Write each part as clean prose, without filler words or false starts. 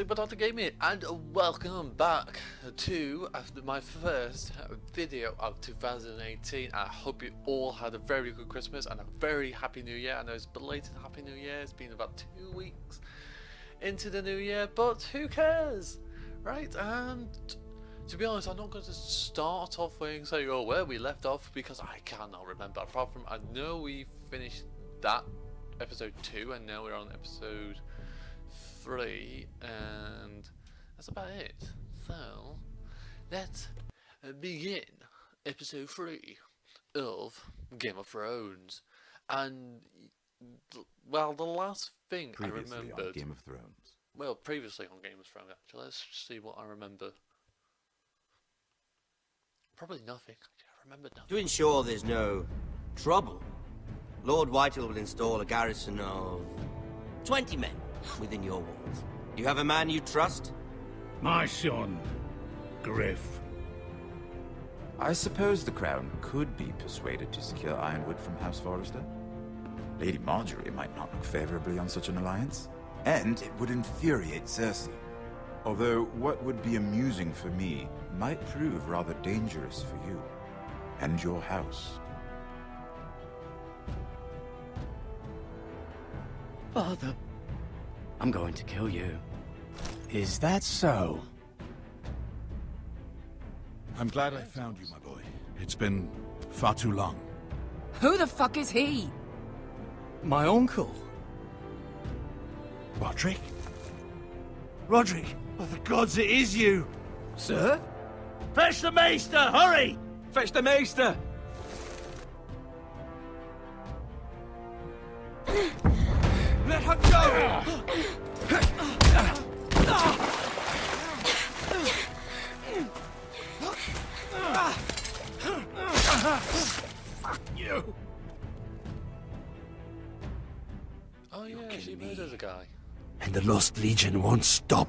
SuperDoctorGamer, and welcome back to my first video of 2018. I hope you all had a very good Christmas and a very happy New Year. I know it's belated Happy New Year. It's been about 2 weeks into the new year, but who cares, right? And to be honest, I'm not going to start off saying, oh, where we left off, because I cannot remember. Apart from, I know we finished that episode 2, and now we're on episode 3, and that's about it. So let's begin episode 3 of Game of Thrones. And well, the last thing I remembered on Game of Thrones. Well, previously on Game of Thrones, actually. Let's see what I remember. Probably nothing. I remember nothing. To ensure there's no trouble, Lord Whitehill will install a garrison of 20 men within your walls. You have a man you trust? My son, Griff. I suppose the Crown could be persuaded to secure Ironwood from House Forrester. Lady Marjorie might not look favorably on such an alliance, and it would infuriate Cersei. Although what would be amusing for me might prove rather dangerous for you and your house. Father, I'm going to kill you. Is that so? I'm glad I found you, my boy. It's been far too long. Who the fuck is he? My uncle. Roderick? Roderick, by the gods, it is you! Sir? Fetch the Maester, hurry! Fetch the Maester! Let her go! Fuck you! Oh yeah, she murders a guy. And the Lost Legion won't stop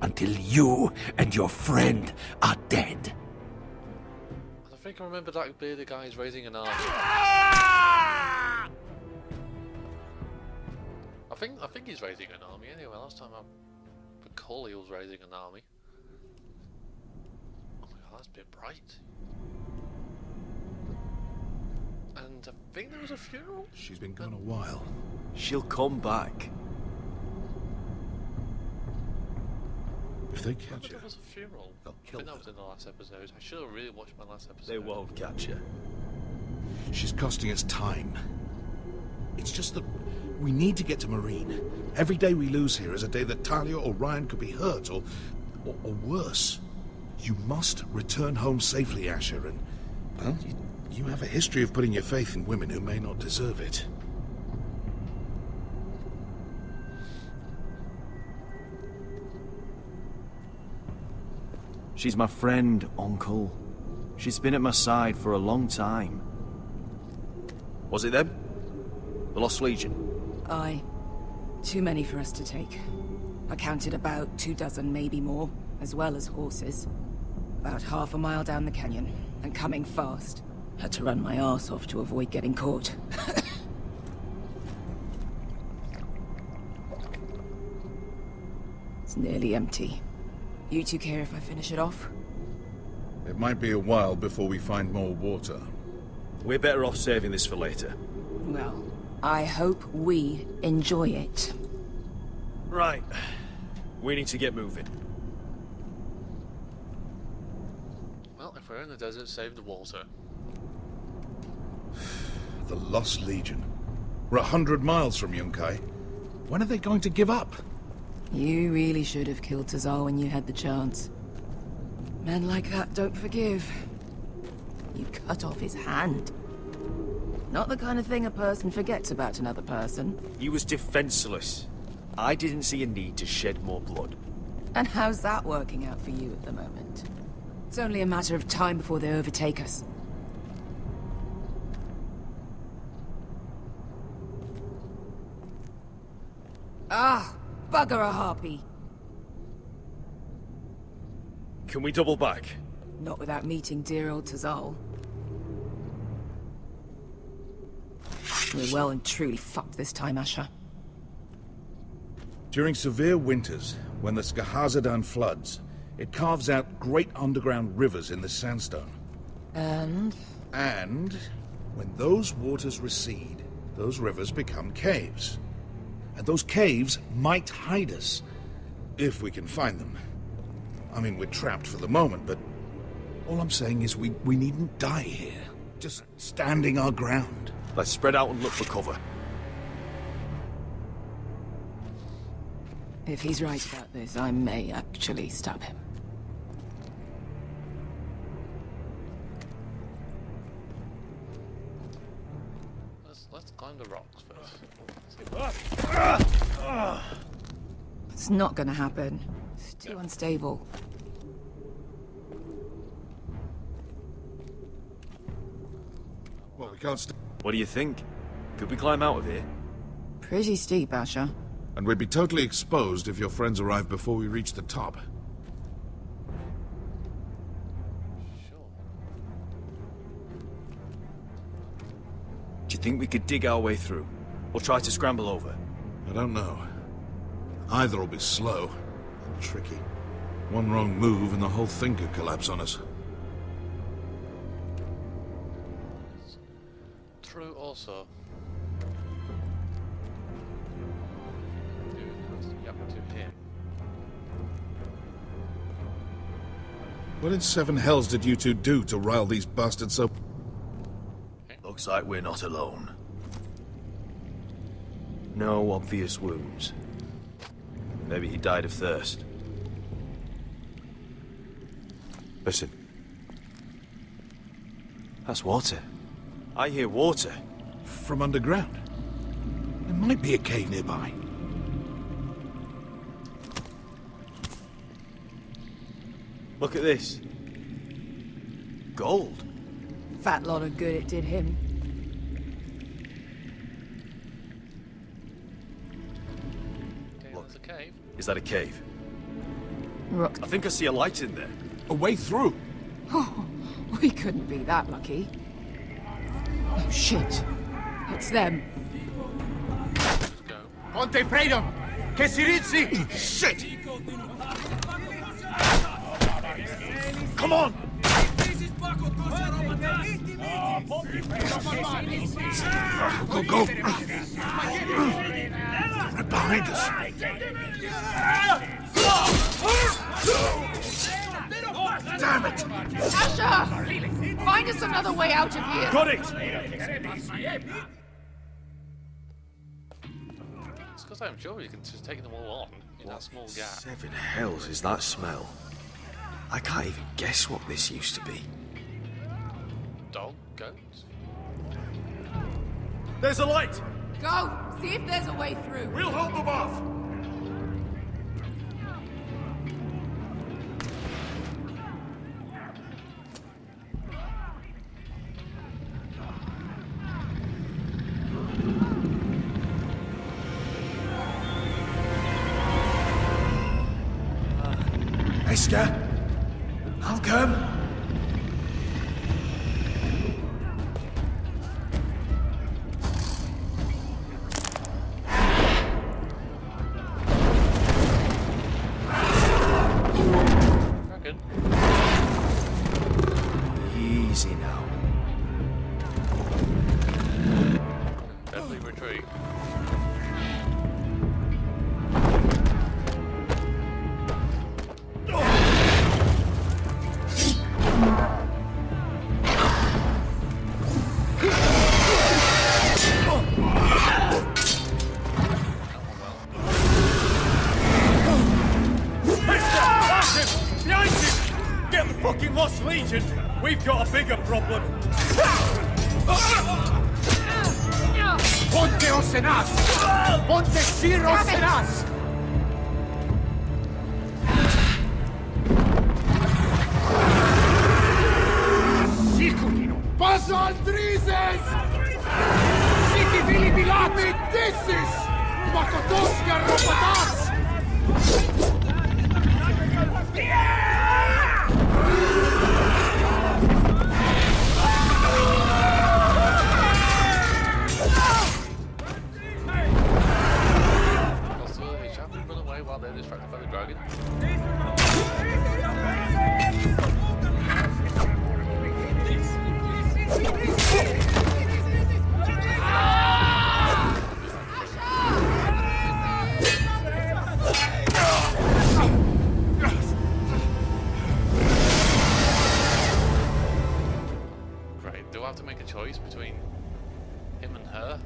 until you and your friend are dead. I think I remember that bearded guy is raising an army. I think he's raising an army anyway. Last time I recall he was raising an army. Oh my god, that's a bit bright. And I think there was a funeral? She's been gone a while. She'll come back. If they catch There her, was a funeral. they'll I kill think that her. was in the last episode. I should have really watched my last episode. They won't catch her. She's costing us time. It's just that we need to get to Marine. Every day we lose here is a day that Talia or Ryan could be hurt, or worse. You must return home safely, Asher, and, well, you have a history of putting your faith in women who may not deserve it. She's my friend, Uncle. She's been at my side for a long time. Was it them? The Lost Legion? Aye. Too many for us to take. I counted about 24, maybe more, as well as horses. About half a mile down the canyon, and coming fast. Had to run my arse off to avoid getting caught. It's nearly empty. You two care if I finish it off? It might be a while before we find more water. We're better off saving this for later. Well, I hope we enjoy it. Right. We need to get moving. Well, if we're in the desert, save the water. The Lost Legion. We're 100 miles from Yunkai. When are they going to give up? You really should have killed Tazal when you had the chance. Men like that don't forgive. You cut off his hand. Not the kind of thing a person forgets about another person. He was defenseless. I didn't see a need to shed more blood. And how's that working out for you at the moment? It's only a matter of time before they overtake us. Ah, bugger a harpy. Can we double back? Not without meeting dear old Tazal. We're well and truly fucked this time, Asher. During severe winters, When the Skahazadan floods, it carves out great underground rivers in the sandstone. And? And when those waters recede, those rivers become caves. And those caves might hide us, if we can find them. I mean, we're trapped for the moment, but all I'm saying is we needn't die here. Just standing our ground. Let's spread out and look for cover. If he's right about this, I may actually stab him. Let's climb the rocks first. It's not gonna happen. It's too unstable. Well, we can't What do you think? Could we climb out of here? Pretty steep, Asher. And we'd be totally exposed if your friends arrive before we reach the top. Sure. Do you think we could dig our way through? Or try to scramble over? I don't know. Either will be slow and tricky. One wrong move and the whole thing could collapse on us. True also. Yep, to him. What in seven hells did you two do to rile these bastards up? Looks like we're not alone. No obvious wounds. Maybe he died of thirst. Listen. That's water. I hear water. From underground. There might be a cave nearby. Look at this. Gold. Fat lot of good it did him. Okay, there's a cave. Is that a cave? Rook. I think I see a light in there. A way through. Oh, we couldn't be that lucky. Oh, shit. It's them. Let's go. Conte Freedom! Che si rizzi! Shit! Come on! Go, go! Right behind us. Damn it! Asher! Find us another way out of here! Got it! It's because I'm sure you can just take them all on in that small gap. Seven hells is that smell? I can't even guess what this used to be. Dog? Goats? There's a light! Go! See if there's a way through. We'll hold them off! Esther? I'll come. Reckon. Easy now. Definitely retreat. Get the fucking Lost Legion! We've got a bigger problem! Ponte Osenas! Ponte Sir Osenas! Paso Aldrizes! Siki Vili Bilati Dissis! Makotoska Ropatas! Possibility by the dragon. Great. Do I have to make a choice between him and her?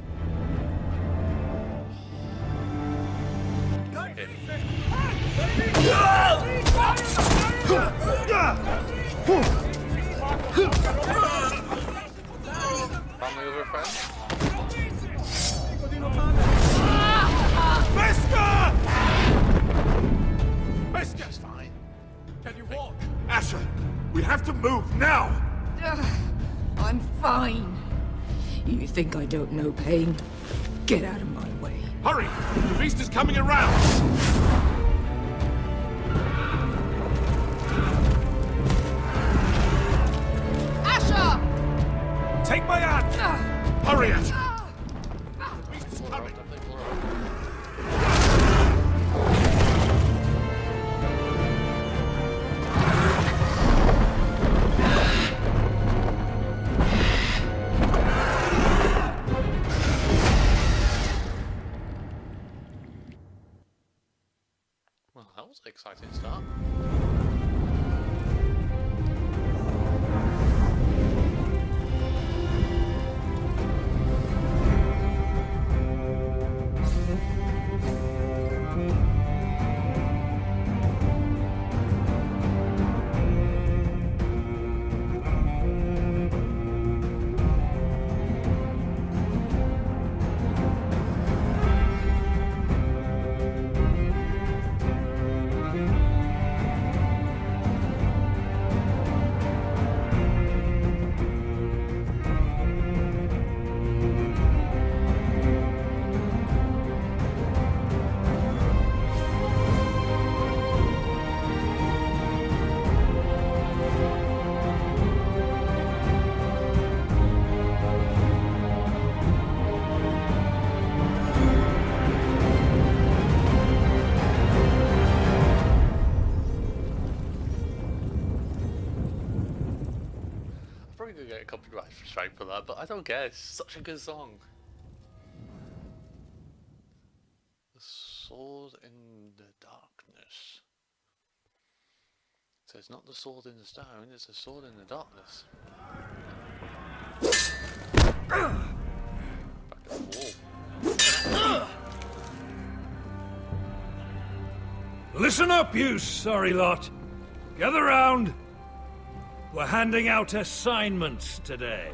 Family over a friend? She's fine. Can you walk? Asher, we have to move now! I'm fine. You think I don't know pain? Get out of my way. Hurry! The beast is coming around! Asher! Take my hand! Hurry, Asher! Well, that was an exciting start. Probably gonna get a copyright strike for that, but I don't care. It's such a good song. The sword in the darkness. So it's not the sword in the stone, it's the sword in the darkness. Back at the wall. Listen up, you sorry lot. Gather round. We're handing out assignments today.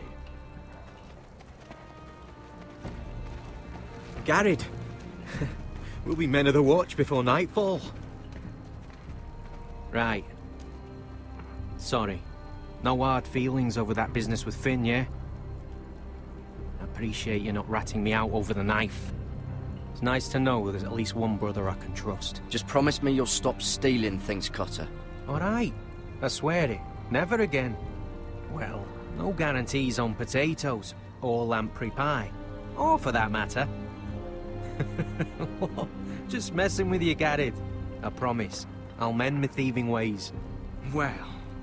Garrett. We'll be men of the watch before nightfall. Right. Sorry. No hard feelings over that business with Finn, yeah? I appreciate you not ratting me out over the knife. It's nice to know there's at least one brother I can trust. Just promise me you'll stop stealing things, Cotter. Alright. I swear it. Never again. Well, no guarantees on potatoes, or lamprey pie. Or for that matter. Just messing with you, Garrett. I promise. I'll mend my thieving ways. Well,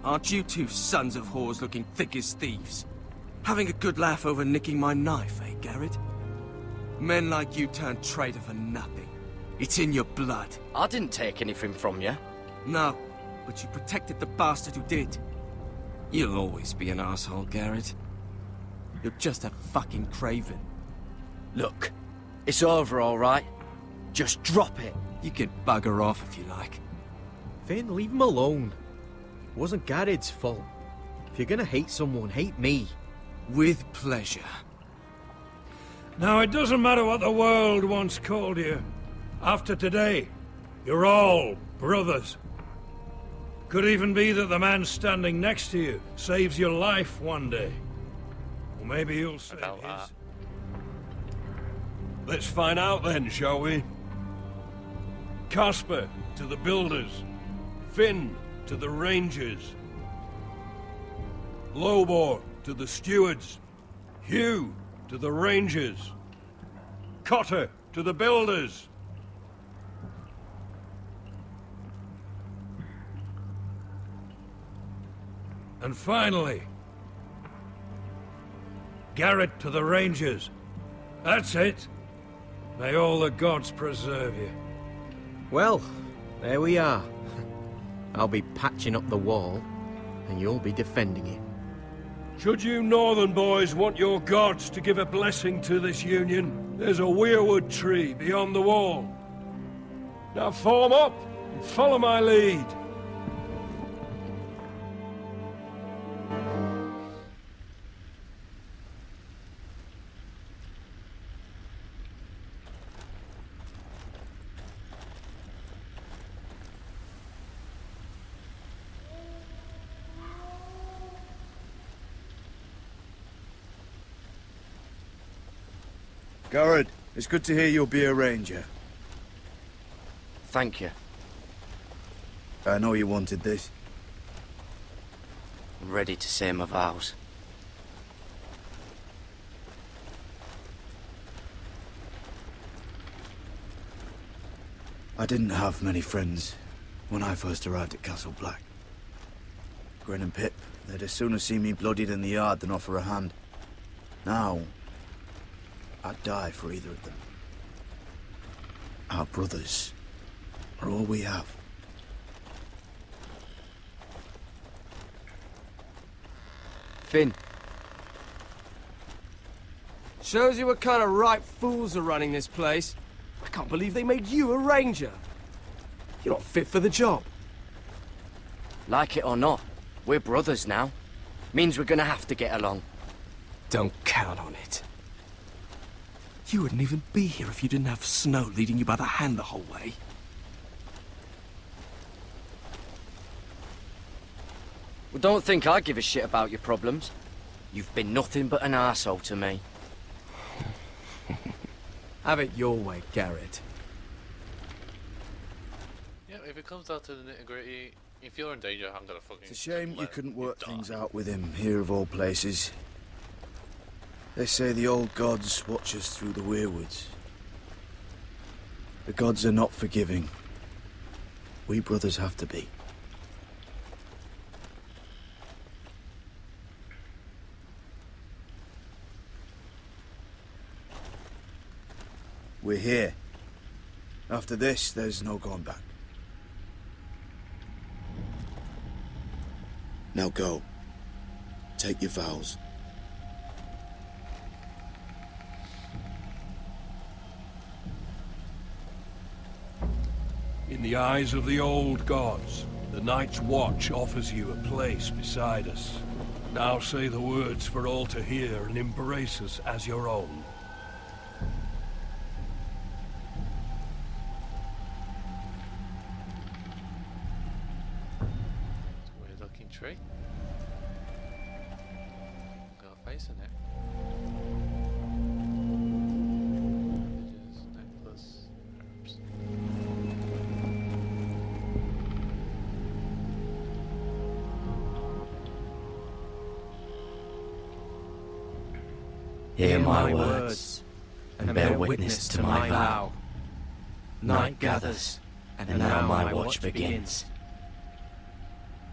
aren't you two sons of whores looking thick as thieves? Having a good laugh over nicking my knife, eh, Garrett? Men like you turn traitor for nothing. It's in your blood. I didn't take anything from you. No, but you protected the bastard who did. You'll always be an asshole, Garrett. You're just a fucking craven. Look, it's over, all right? Just drop it. You can bugger off if you like. Finn, leave him alone. It wasn't Garrett's fault. If you're gonna hate someone, hate me. With pleasure. Now, it doesn't matter what the world once called you. After today, you're all brothers. Could even be that the man standing next to you saves your life one day. Or maybe you'll save his. Let's find out then, shall we? Casper to the builders. Finn to the rangers. Lobor to the stewards. Hugh to the rangers. Cotter to the builders. And finally, Garrett to the Rangers. That's it. May all the gods preserve you. Well, there we are. I'll be patching up the wall, and you'll be defending it. Should you northern boys want your gods to give a blessing to this union, there's a weirwood tree beyond the wall. Now form up and follow my lead. Garrett, it's good to hear you'll be a ranger. Thank you. I know you wanted this. I'm ready to say my vows. I didn't have many friends when I first arrived at Castle Black. Grin and Pip, they'd as soon have seen me bloodied in the yard than offer a hand. Now, I'd die for either of them. Our brothers are all we have. Finn. Shows you what kind of ripe fools are running this place. I can't believe they made you a ranger. You're not fit for the job. Like it or not, we're brothers now. Means we're gonna have to get along. Don't count on it. You wouldn't even be here if you didn't have Snow leading you by the hand the whole way. Well, don't think I give a shit about your problems. You've been nothing but an arsehole to me. Have it your way, Garrett. Yeah, if it comes down to the nitty gritty, if you're in danger, I'm gonna fucking. It's a shame you let couldn't work die. things out with him here of all places. They say the old gods watch us through the weirwoods. The gods are not forgiving. We brothers have to be. We're here. After this, there's no going back. Now go. Take your vows. In the eyes of the old gods, the Night's Watch offers you a place beside us. Now say the words for all to hear and embrace us as your own. It's a weird looking tree. Got a face in it. Images, necklace, herbs. Hear my words, and bear witness to my vow. Night gathers, and now my watch begins.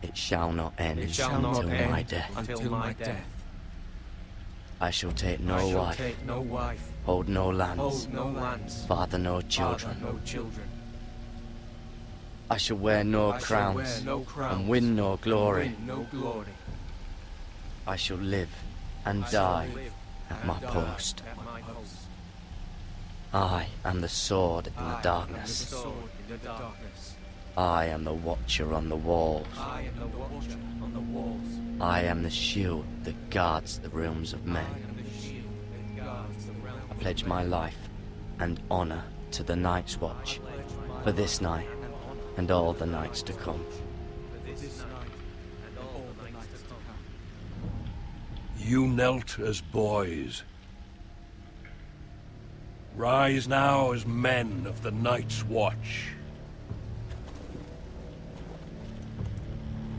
It shall not end until my death. Until my death. I shall take no I shall wife, take no wife, hold no lands, hold no lands, father no children. father no children. I shall wear no I shall crowns, wear no crowns, and win no glory. win no glory. I shall live and I shall die live at and my die post. at my post. I am the sword in I the am the darkness. sword in the darkness. I am the watcher on the walls. I am the watcher on the walls. I am the shield that guards the realms of men. I am the shield that guards the realm. I pledge my life and honor to the Night's Watch for this night and all the nights to come. For this night and all the nights to come. You knelt as boys. Rise now as men of the Night's Watch.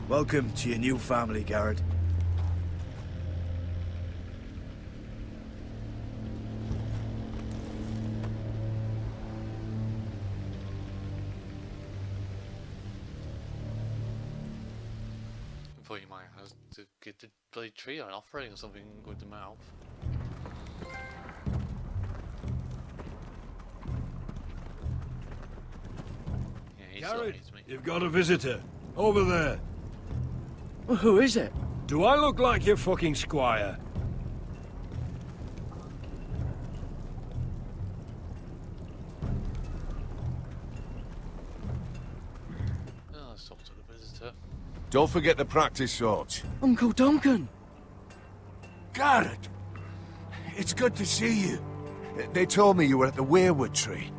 Welcome to your new family, Garrett. thought you might have to get the bloody tree an offering or something with the mouth. Yeah, he still Garrett, hates me. you've got a visitor. Over there. Well, who is it? Do I look like your fucking squire? Oh, let's talk to the visitor. Don't forget the practice swords. Uncle Duncan! Garrett! It's good to see you. They told me you were at the weirwood tree.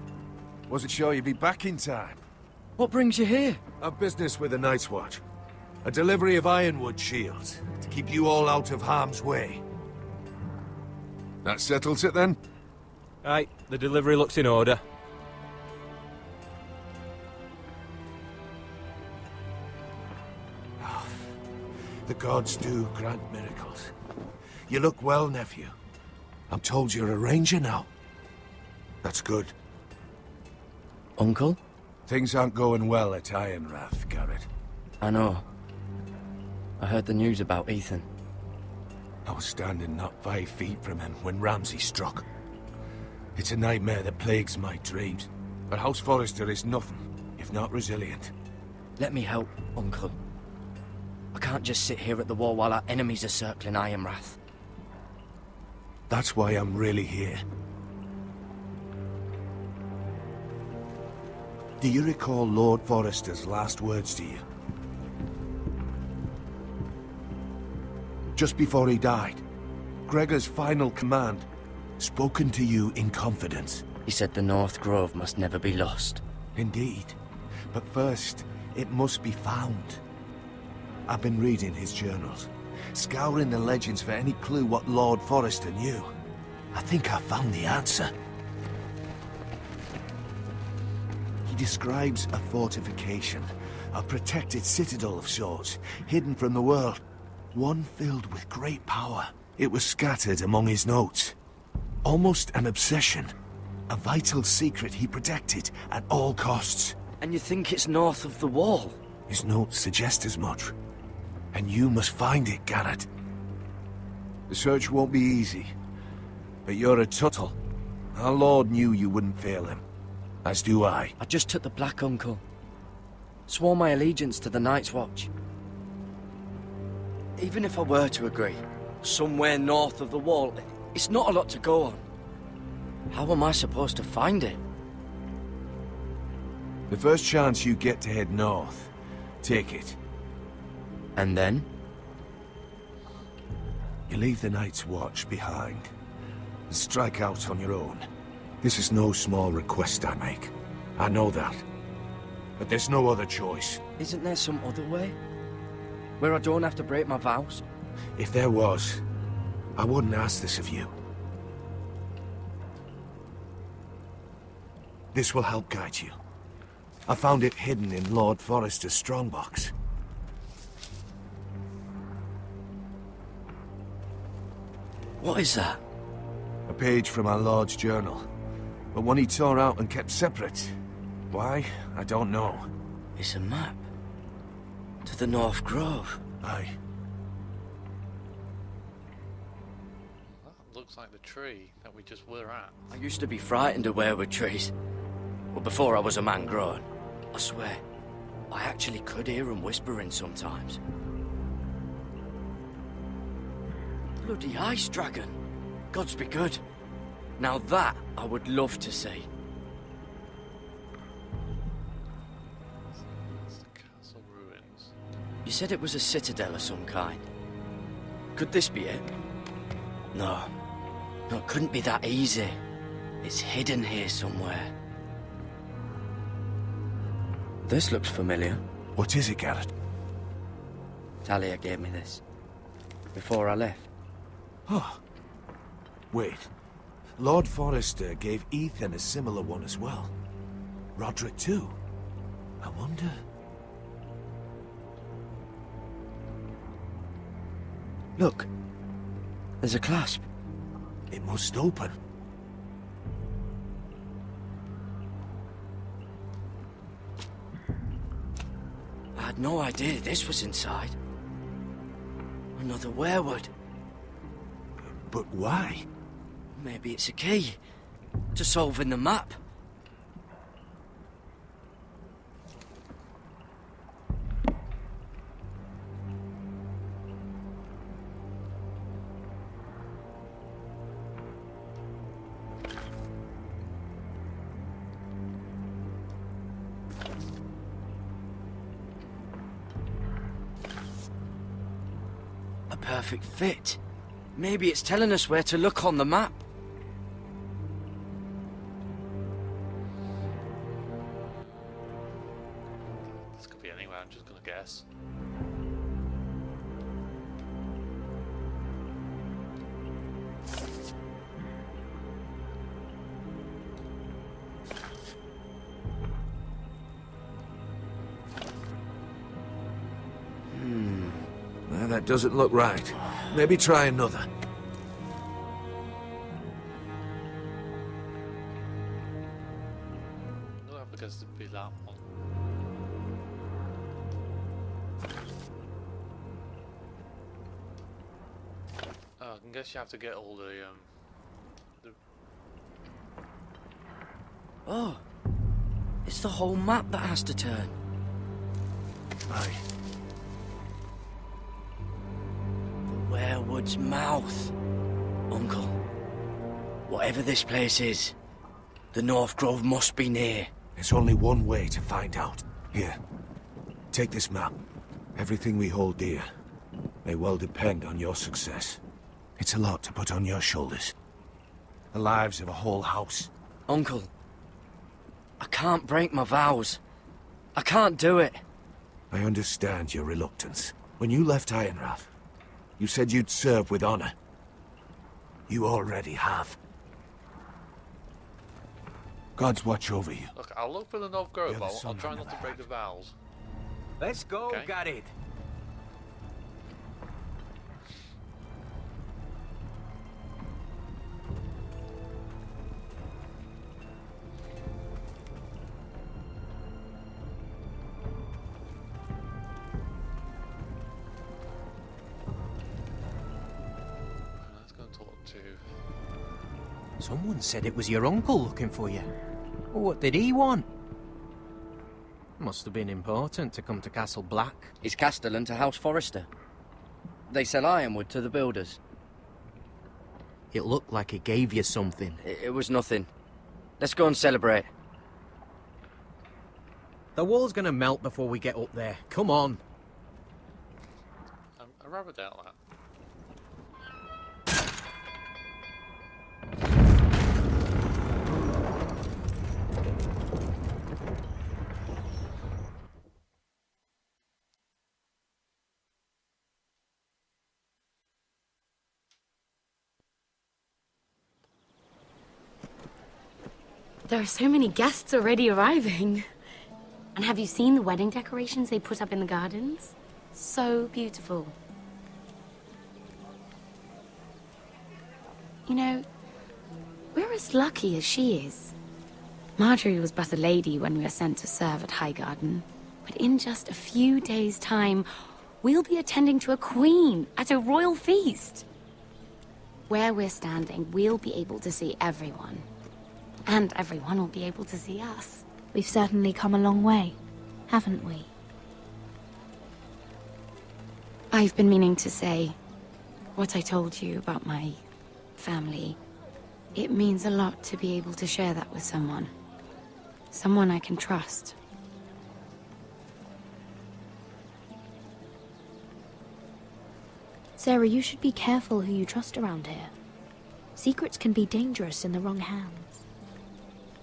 Wasn't sure you'd be back in time. What brings you here? A business with the Night's Watch. A delivery of ironwood shields, to keep you all out of harm's way. That settles it then? Aye, the delivery looks in order. The gods do grant miracles. You look well, nephew. I'm told you're a ranger now. That's good. Uncle? Things aren't going well at Ironrath, Garrett. I know. I heard the news about Ethan. I was standing not 5 feet from him when Ramsay struck. It's a nightmare that plagues my dreams. But House Forrester is nothing, if not resilient. Let me help, Uncle. I can't just sit here at the wall while our enemies are circling Ironrath. That's why I'm really here. Do you recall Lord Forrester's last words to you? Just before he died, Gregor's final command, spoken to you in confidence. He said the North Grove must never be lost. Indeed. But first, it must be found. I've been reading his journals, scouring the legends for any clue what Lord Forrester knew. I think I found the answer. He describes a fortification, a protected citadel of sorts, hidden from the world. One filled with great power. It was scattered among his notes. Almost an obsession. A vital secret he protected at all costs. And you think it's north of the wall? His notes suggest as much. And you must find it, Garrett. The search won't be easy. But you're a Tuttle. Our Lord knew you wouldn't fail him. As do I. I just took the Black, Uncle. Swore my allegiance to the Night's Watch. Even if I were to agree, somewhere north of the wall, it's not a lot to go on. How am I supposed to find it? The first chance you get to head north, take it. And then? You leave the Night's Watch behind. And strike out on your own. This is no small request I make. I know that. But there's no other choice. Isn't there some other way? Where I don't have to break my vows? If there was, I wouldn't ask this of you. This will help guide you. I found it hidden in Lord Forrester's strongbox. What is that? A page from our Lord's journal. But one he tore out and kept separate. Why? I don't know. It's a map. To the North Grove. Aye. That looks like the tree that we just were at. I used to be frightened of weirwood trees. But before I was a man grown, I swear, I actually could hear them whispering sometimes. Bloody ice dragon. Gods be good. Now that I would love to see. It's the castle ruins. You said it was a citadel of some kind. Could this be it? No. No, it couldn't be that easy. It's hidden here somewhere. This looks familiar. What is it, Garrett? Talia gave me this. Before I left. Oh. Wait. Lord Forrester gave Ethan a similar one as well. Roderick too. I wonder... Look. There's a clasp. It must open. I had no idea this was inside. Another werewood. But why? Maybe it's a key to solving the map. A perfect fit. Maybe it's telling us where to look on the map. This could be anywhere, I'm just gonna guess. Well, that doesn't look right. Maybe try another. No, because it'd be that one. Oh, I guess you have to get all the Oh, it's the whole map that has to turn. Aye. The werewood's mouth. Uncle, whatever this place is, the North Grove must be near. There's only one way to find out. Here, take this map. Everything we hold dear may well depend on your success. It's a lot to put on your shoulders. The lives of a whole house. Uncle, I can't break my vows. I can't do it. I understand your reluctance. When you left Ironrath, you said you'd serve with honor. You already have. God's watch over you. Look, I'll look for the North Grove, You're the I'll son try I not to never break had. the vows. Let's go, Okay. Garrett. Let's go and talk to... Someone said it was your uncle looking for you. What did he want? Must have been important to come to Castle Black. It's Castellan to House Forrester. They sell ironwood to the builders. It looked like he gave you something. It was nothing. Let's go and celebrate. The wall's gonna melt before we get up there. Come on. I rather doubt that. There are so many guests already arriving. And have you seen the wedding decorations they put up in the gardens? So beautiful. You know, we're as lucky as she is. Marjorie was but a lady when we were sent to serve at Highgarden. But in just a few days' time, we'll be attending to a queen at a royal feast. Where we're standing, we'll be able to see everyone. And everyone will be able to see us. We've certainly come a long way, haven't we? I've been meaning to say what I told you about my family. It means a lot to be able to share that with someone. Someone I can trust. Sarah, you should be careful who you trust around here. Secrets can be dangerous in the wrong hands.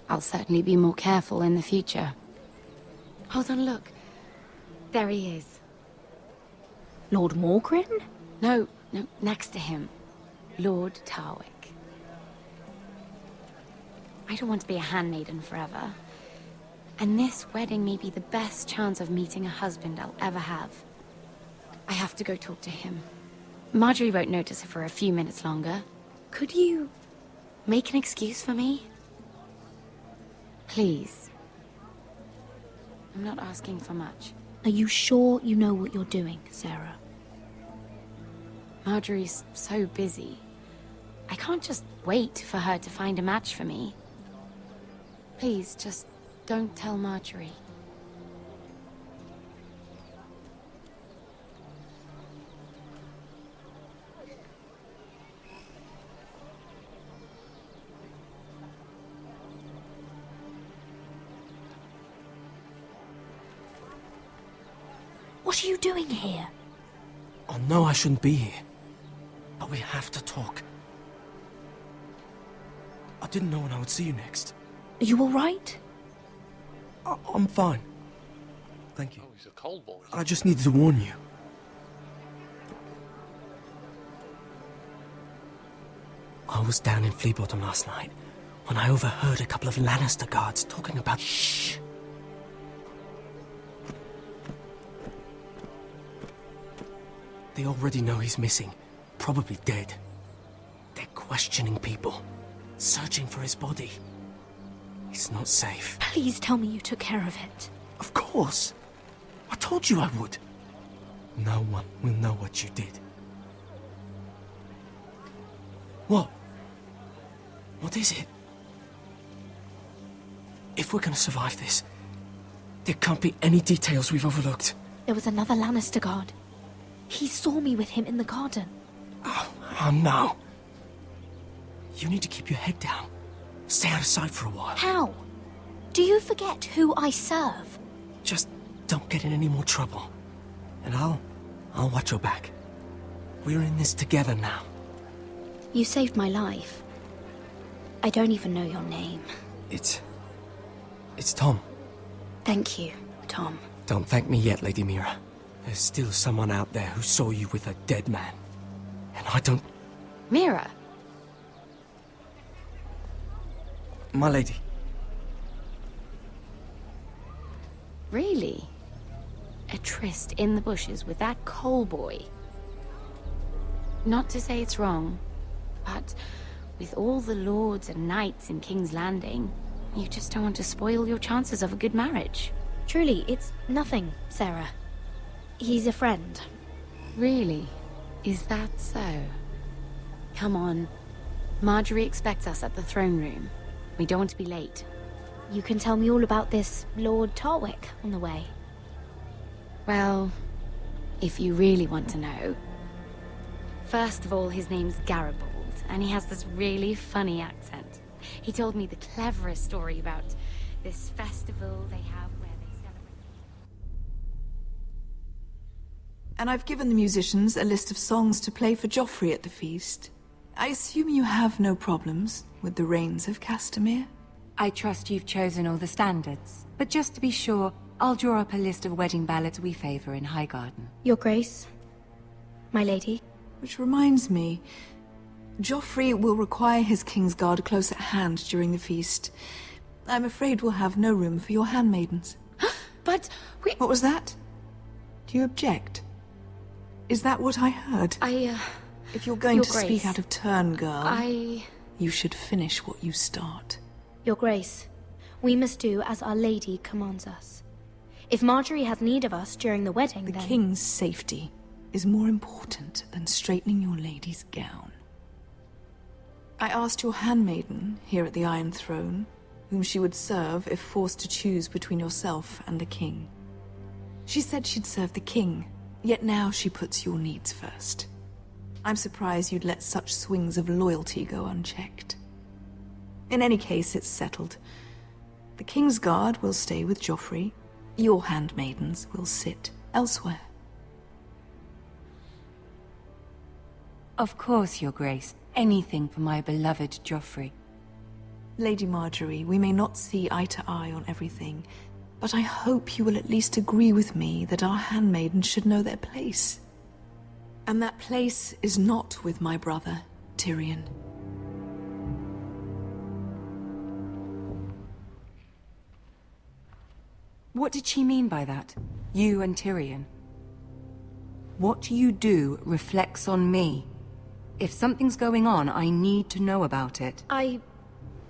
I'll certainly be more careful in the future. Hold on, look. There he is. Lord Morgrin? No, next to him. Lord Tarwick. I don't want to be a handmaiden forever. And this wedding may be the best chance of meeting a husband I'll ever have. I have to go talk to him. Marjorie won't notice it for a few minutes longer. Could you make an excuse for me? Please. I'm not asking for much. Are you sure you know what you're doing, Sarah? Marjorie's so busy. I can't just wait for her to find a match for me. Please, just don't tell Marjorie. What are you doing here? I know I shouldn't be here, but we have to talk. I didn't know when I would see you next. Are you all right? I'm fine. Thank you. Oh, he's a cold boy. I just needed to warn you. I was down in Flea Bottom last night when I overheard a couple of Lannister guards talking about... Shh! They already know he's missing, probably dead. They're questioning people, searching for his body. It's not safe. Please tell me you took care of it. Of course. I told you I would. No one will know what you did. What? What is it? If we're gonna survive this, there can't be any details we've overlooked. There was another Lannister guard. He saw me with him in the garden. Oh no. You need to keep your head down. Stay out of sight for a while. How? Do you forget who I serve? Just don't get in any more trouble. And I'll watch your back. We're in this together now. You saved my life. I don't even know your name. It's Tom. Thank you, Tom. Don't thank me yet, Lady Mira. There's still someone out there who saw you with a dead man. And I don't... Mira? My lady. Really? A tryst in the bushes with that coal boy? Not to say it's wrong, but with all the lords and knights in King's Landing, you just don't want to spoil your chances of a good marriage. Truly, it's nothing, Sarah. He's a friend. Really? Is that so? Come on. Marjorie expects us at the throne room. We don't want to be late. You can tell me all about this Lord Tarwick on the way. Well, if you really want to know. First of all, his name's Garibaldi, and he has this really funny accent. He told me the cleverest story about this festival they have where they celebrate... And I've given the musicians a list of songs to play for Joffrey at the feast. I assume you have no problems with the Rains of Castamere? I trust you've chosen all the standards, but just to be sure, I'll draw up a list of wedding ballads we favor in Highgarden. Your Grace, my lady. Which reminds me, Joffrey will require his Kingsguard close at hand during the feast. I'm afraid we'll have no room for your handmaidens. But we... What was that? Do you object? Is that what I heard? If you're going Your to Grace, speak out of turn, girl, you should finish what you start. Your Grace, we must do as Our Lady commands us. If Marjorie has need of us during the wedding, The then... king's safety is more important than straightening your lady's gown. I asked your handmaiden here at the Iron Throne whom she would serve if forced to choose between yourself and the king. She said she'd serve the king, yet now she puts your needs first. I'm surprised you'd let such swings of loyalty go unchecked. In any case, it's settled. The King's Guard will stay with Joffrey. Your handmaidens will sit elsewhere. Of course, Your Grace. Anything for my beloved Joffrey. Lady Marjorie, we may not see eye to eye on everything, but I hope you will at least agree with me that our handmaidens should know their place. And that place is not with my brother, Tyrion. What did she mean by that? You and Tyrion? What you do reflects on me. If something's going on, I need to know about it. I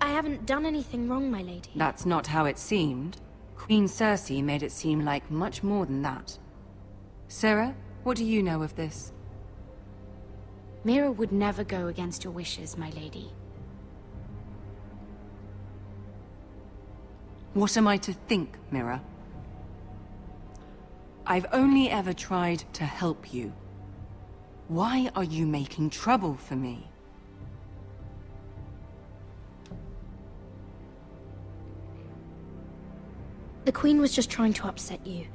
haven't done anything wrong, my lady. That's not how it seemed. Queen Cersei made it seem like much more than that. Sarah, what do you know of this? Mira would never go against your wishes, my lady. What am I to think, Mira? I've only ever tried to help you. Why are you making trouble for me? The Queen was just trying to upset you.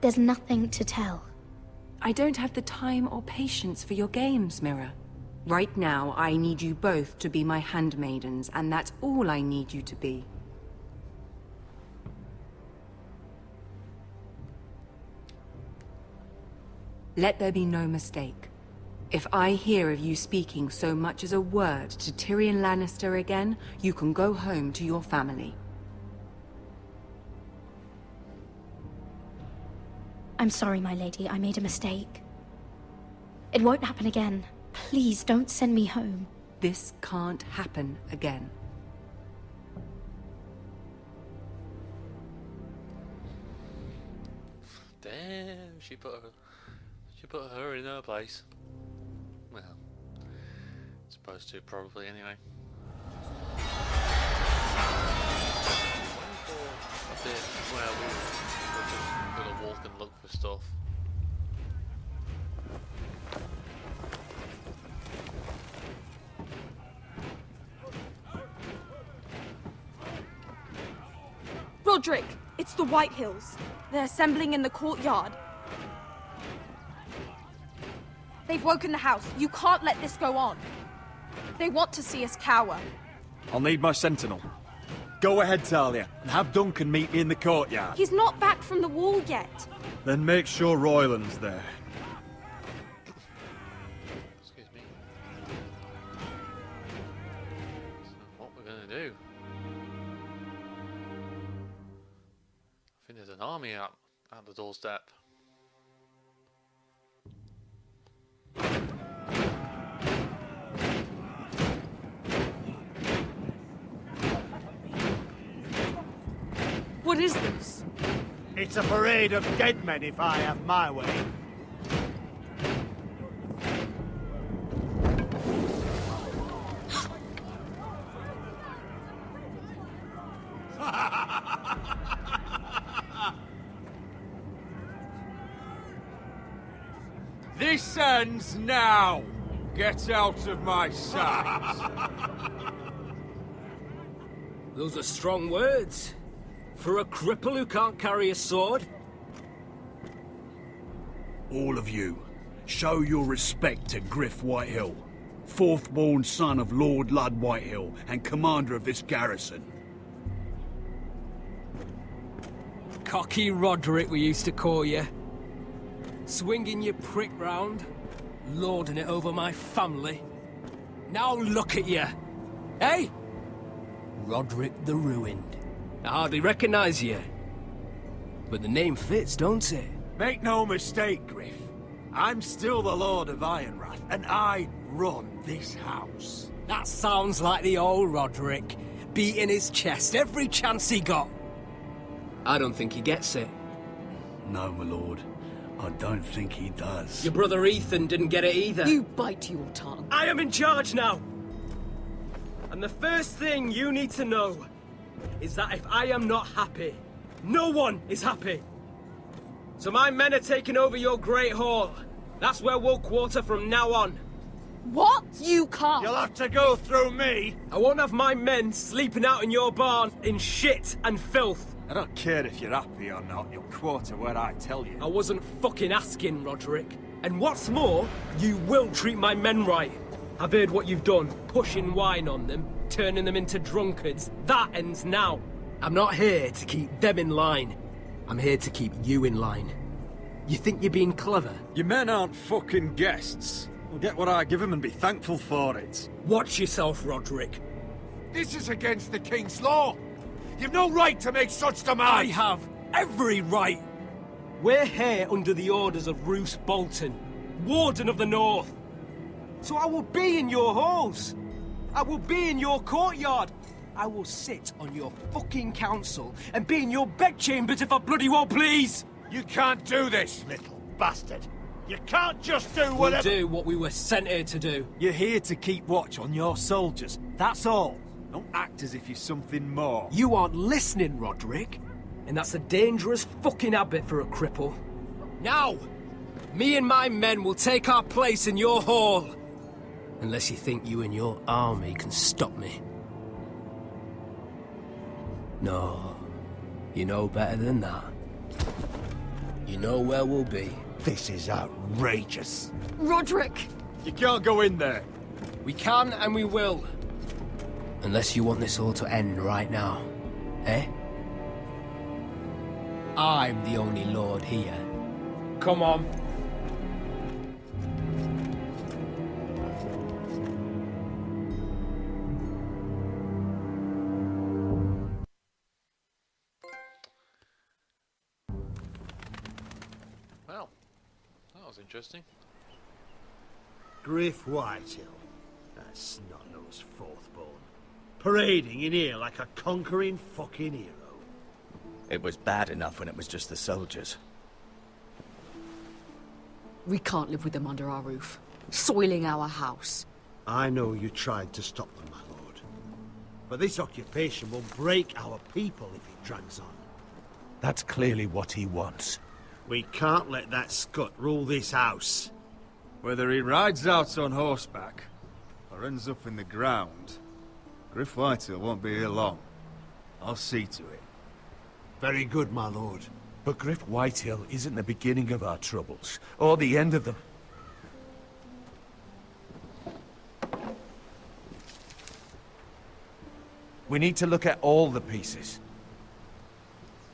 There's nothing to tell. I don't have the time or patience for your games, Mira. Right now, I need you both to be my handmaidens, and that's all I need you to be. Let there be no mistake. If I hear of you speaking so much as a word to Tyrion Lannister again, you can go home to your family. I'm sorry, my lady. I made a mistake. It won't happen again. Please, don't send me home. This can't happen again. Damn, she put her in her place. Well, supposed to probably anyway. A bit where we're just gonna walk and look for stuff. Roderick, it's the White Hills. They're assembling in the courtyard. They've woken the house. You can't let this go on. They want to see us cower. I'll need my sentinel. Go ahead, Talia, and have Duncan meet me in the courtyard. He's not back from the wall yet. Then make sure Royland's there. Excuse me. So what we're gonna do? I think there's an army at the doorstep. What is this? It's a parade of dead men if I have my way. This ends now! Get out of my sight! Those are strong words. For a cripple who can't carry a sword? All of you, show your respect to Griff Whitehill, fourth-born son of Lord Lud Whitehill and commander of this garrison. Cocky Roderick, we used to call you. Swinging your prick round, lording it over my family. Now look at you! Hey? Roderick the Ruined. I hardly recognise you. But the name fits, don't it? Make no mistake, Griff. I'm still the Lord of Ironrath, and I run this house. That sounds like the old Roderick, beating his chest every chance he got. I don't think he gets it. No, my lord. I don't think he does. Your brother Ethan didn't get it either. You bite your tongue. I am in charge now! And the first thing you need to know is that if I am not happy, no one is happy. So my men are taking over your Great Hall. That's where we'll quarter from now on. What? You can't. You'll have to go through me. I won't have my men sleeping out in your barn in shit and filth. I don't care if you're happy or not, you'll quarter where I tell you. I wasn't fucking asking, Roderick. And what's more, you will treat my men right. I've heard what you've done, pushing wine on them, turning them into drunkards. That ends now. I'm not here to keep them in line. I'm here to keep you in line. You think you're being clever? Your men aren't fucking guests. We'll get what I give them and be thankful for it. Watch yourself, Roderick. This is against the King's law. You've no right to make such demands. I have every right. We're here under the orders of Roose Bolton, Warden of the North. So I will be in your halls. I will be in your courtyard. I will sit on your fucking council and be in your bedchambers if I bloody well please. You can't do this, little bastard. You can't just do We'll whatever... do what we were sent here to do. You're here to keep watch on your soldiers. That's all. Don't act as if you're something more. You aren't listening, Roderick. And that's a dangerous fucking habit for a cripple. Now, me and my men will take our place in your hall. Unless you think you and your army can stop me. No, you know better than that. You know where we'll be. This is outrageous. Roderick! You can't go in there. We can and we will. Unless you want this all to end right now. Eh? I'm the only lord here. Come on. Well, that was interesting. Griff Whitehill. That snot-nosed fourth-born. Parading in here like a conquering fucking hero. It was bad enough when it was just the soldiers. We can't live with them under our roof, soiling our house. I know you tried to stop them, my lord. But this occupation will break our people if it drags on. That's clearly what he wants. We can't let that scut rule this house. Whether he rides out on horseback or ends up in the ground, Griff Whitehill won't be here long. I'll see to it. Very good, my lord. But Griff Whitehill isn't the beginning of our troubles, or the end of them. We need to look at all the pieces.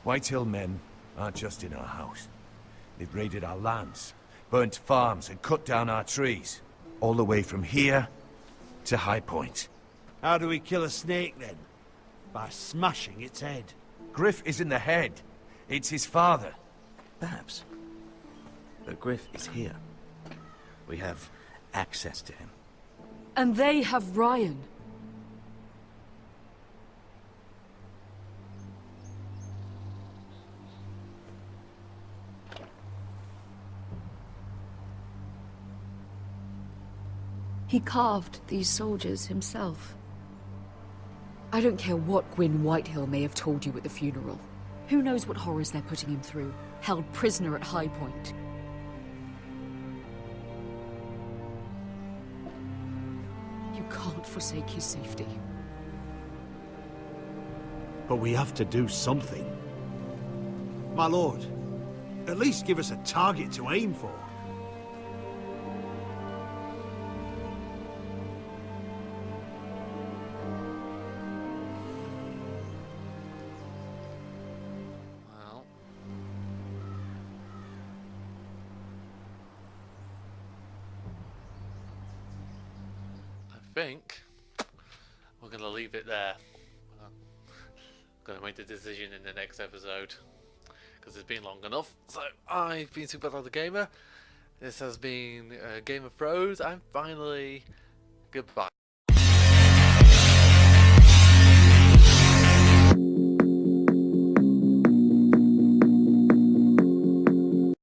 Whitehill men aren't just in our house. They've raided our lands, burnt farms, and cut down our trees. All the way from here to High Point. How do we kill a snake, then? By smashing its head. Griff isn't the head. It's his father. Perhaps. But Griff is here. We have access to him. And they have Ryan. He carved these soldiers himself. I don't care what Gwyn Whitehill may have told you at the funeral. Who knows what horrors they're putting him through, held prisoner at High Point. You can't forsake his safety. But we have to do something. My lord, at least give us a target to aim for. Well, I think we're going to leave it there. I'm going to make the decision in the next episode because it's been long enough. So I've been SuperDoctorGamer. This has been Game of Thrones. I'm finally goodbye.